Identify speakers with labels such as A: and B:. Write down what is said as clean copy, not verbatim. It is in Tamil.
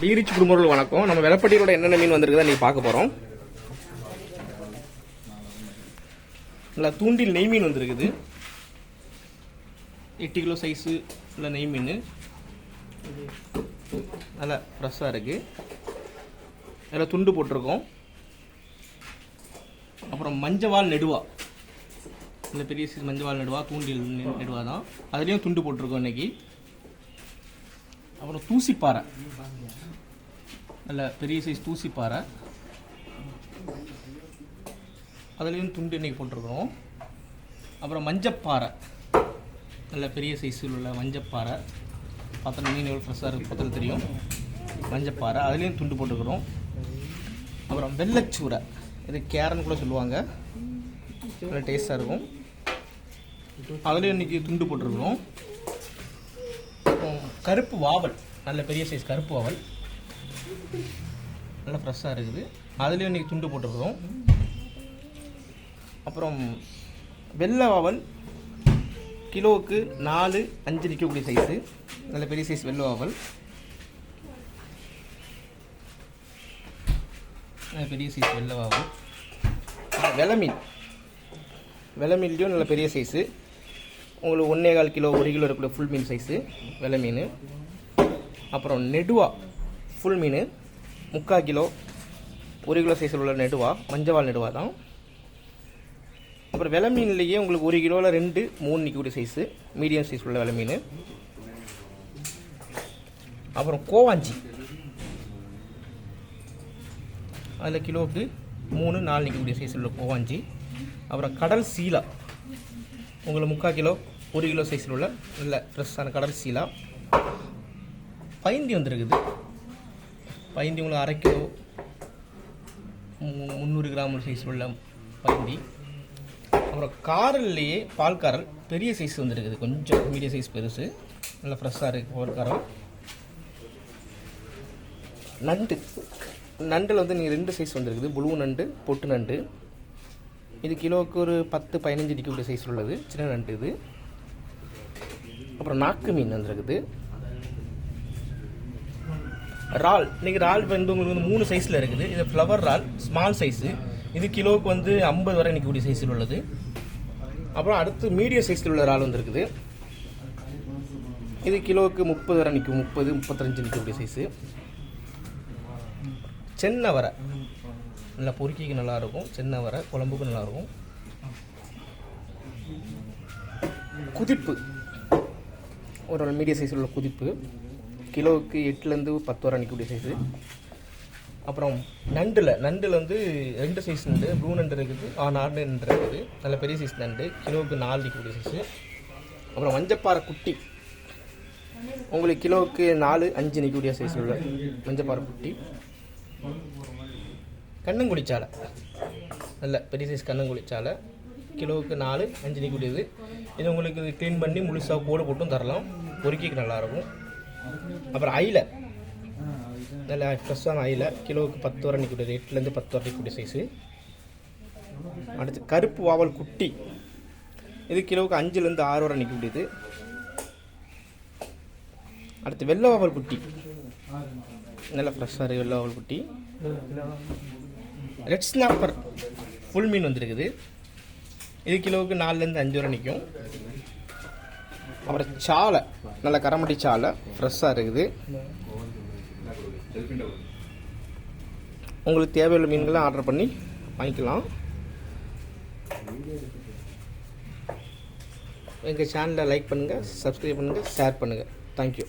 A: பீரிச் குடும்பங்கள் வணக்கம். நம்ம வெளப்பட்டியோட என்னென்ன மீன் வந்திருக்குதா நீ பார்க்க போறோம். நல்லா தூண்டில் நெய் மீன் வந்திருக்குது. 8 கிலோ சைஸு உள்ள நெய் மீன் நல்லா ஃப்ரெஷ்ஷாக இருக்கு. அதில் துண்டு போட்டிருக்கோம். அப்புறம் மஞ்சவால் நெடுவா, இந்த பெரிய சைஸ் மஞ்சவால் நெடுவா, தூண்டில் நெடுவா தான், அதுலேயும் துண்டு போட்டிருக்கோம் இன்னைக்கு. அப்புறம் தூசிப்பாறை, நல்ல பெரிய சைஸ் தூசிப்பாறை, அதுலேயும் துண்டு இன்னைக்கு போட்டிருக்கிறோம். அப்புறம் மஞ்சப்பாறை, நல்ல பெரிய சைஸில் உள்ள மஞ்சப்பாறை, பார்த்தா மீன் எவ்வளோ ஃப்ரெஷ்ஷாக இருக்குது பக்கத்தில் தெரியும். மஞ்சப்பாறை, அதுலேயும் துண்டு போட்டுருக்குறோம். அப்புறம் வெள்ளைச்சூரை, இது கேரன்னு கூட சொல்லுவாங்க, நல்ல டேஸ்ட்டாக இருக்கும், அதுலேயும் இன்றைக்கி துண்டு போட்டிருக்கிறோம். கருப்பு வாவல், நல்ல பெரிய சைஸ் கருப்பு வாவல், நல்லா ஃப்ரெஷ்ஷாக இருக்குது, அதுலேயும் இன்றைக்கி துண்டு போட்டிருக்கிறோம். அப்புறம் வெள்ளை வாவல், கிலோவுக்கு 4-5 நிற்கக்கூடிய சைஸு, நல்ல பெரிய சைஸ் வெள்ளை வாவல், நல்ல பெரிய சைஸ் வெள்ளை வாவல். வெளமீன், வெளமீன்லேயும் நல்ல பெரிய சைஸு, உங்களுக்கு 1.25 கிலோ 1 கிலோ இருக்கக்கூடிய ஃபுல் மீன் சைஸு வெள்ளை மீன். அப்புறம் நெடுவா ஃபுல் மீன் 3/4 கிலோ 1 கிலோ சைஸில் உள்ள நெடுவா, மஞ்சவால் நெடுவா தான். அப்புறம் வெள்ளை மீன்லேயே உங்களுக்கு 1 கிலோவில் 2-3 நிற்கக்கூடிய சைஸு மீடியம் சைஸ் உள்ள வெள்ளை மீன். அப்புறம் கோவாஞ்சி, அதில் கிலோவுக்கு 3-4 நிற்கக்கூடிய சைஸ் உள்ள கோவாஞ்சி. அப்புறம் கடல் சீலா, உங்களுக்கு 3/4 கிலோ 1 கிலோ சைஸில் உள்ள நல்ல ஃப்ரெஷ்ஷான கடல் சீலா. பைந்தி வந்துருக்குது, பைந்தி உங்களுக்கு 1/2 கிலோ 300 கிராம் சைஸ் உள்ள பைந்தி. அப்புறம் காரல்லையே பால்காரல் பெரிய சைஸ் வந்துருக்குது, கொஞ்சம் மீடியம் சைஸ் பெருசு, நல்லா ஃப்ரெஷ்ஷாக இருக்குது பால்காரல். நண்டு, நண்டில் வந்து நீங்கள் 2 சைஸ் வந்துருக்குது, புழு நண்டு, பொட்டு நண்டு. இது கிலோவுக்கு ஒரு 10-15 நிற்கக்கூடிய சைஸ் உள்ளது, சின்ன நண்டு இது. அப்புறம் நாக்கு மீன் வந்துருக்குது. இறால், இன்றைக்கி இறால் வந்து உங்களுக்கு வந்து 3 சைஸில் இருக்குது. இது ஃப்ளவர் இறால் ஸ்மால் சைஸு, இது கிலோவுக்கு வந்து 50 வரை நிற்கக்கூடிய சைஸில் உள்ளது. அப்புறம் அடுத்து மீடியம் சைஸில் உள்ள இறால் வந்துருக்குது, இது கிலோவுக்கு 30 வரை நிற்கும், 30-35 நிற்கக்கூடிய சைஸு. சென்னை வரை, நல்லா பொறுக்கிக்கு நல்லாயிருக்கும், சின்ன வரை குழம்புக்கு நல்லாயிருக்கும். குதிப்பு, ஒரு மீடியம் சைஸில் உள்ள குதிப்பு, கிலோவுக்கு 8-10 வரை நிற்கக்கூடிய சைஸு. அப்புறம் நண்டில் வந்து 2 சைஸ் நண்டு, ப்ளூ நண்டு இருக்குது, நார்மல் நண்டு இருக்குது, நல்ல பெரிய சைஸ் நண்டு, கிலோவுக்கு 4 நிற்கக்கூடிய சைஸு. அப்புறம் மஞ்சப்பாறை குட்டி, உங்களுக்கு கிலோவுக்கு 4-5 நிற்கக்கூடிய சைஸ் உள்ள மஞ்சப்பாறை குட்டி. கண்ணங்குடிச்சாலை, நல்ல பெரிய சைஸ் கண்ணங்குடிச்சாலை, கிலோவுக்கு 4-5 நிற்கக்கூடியது. இது உங்களுக்கு க்ளீன் பண்ணி முழுசாக கோடு போட்டும் தரலாம், பொறுக்கிக்கு நல்லாயிருக்கும். அப்புறம் ஐலை, நல்ல ஃப்ரெஷ்ஷான ஐலை, கிலோவுக்கு 10 வரை நிற்கக்கூடியது, 8-10 வரை நிற்கக்கூடிய சைஸு. அடுத்து கருப்பு வாவல் குட்டி, இது கிலோவுக்கு 5-6 வரை நிற்கக்கூடியது. அடுத்து வெள்ளை வாவல் குட்டி, நல்ல ஃப்ரெஷ்ஷாக இருக்குது வெள்ளை வாவல் குட்டி. ரெட் ஸ்னாப்பர் ஃபுல் மீன் வந்துருக்குது, இது கிலோவுக்கு 4-5 வரை நிற்கும். அப்புறம் சாலை, நல்ல கரமட்டி சாலை ஃப்ரெஷ்ஷாக இருக்குது. உங்களுக்கு தேவையுள்ள மீன்கள்லாம் ஆர்டர் பண்ணி வாங்கிக்கலாம். எங்கள் சேனலை லைக் பண்ணுங்கள், சப்ஸ்கிரைப் பண்ணுங்கள், ஷேர் பண்ணுங்கள். தேங்க்யூ.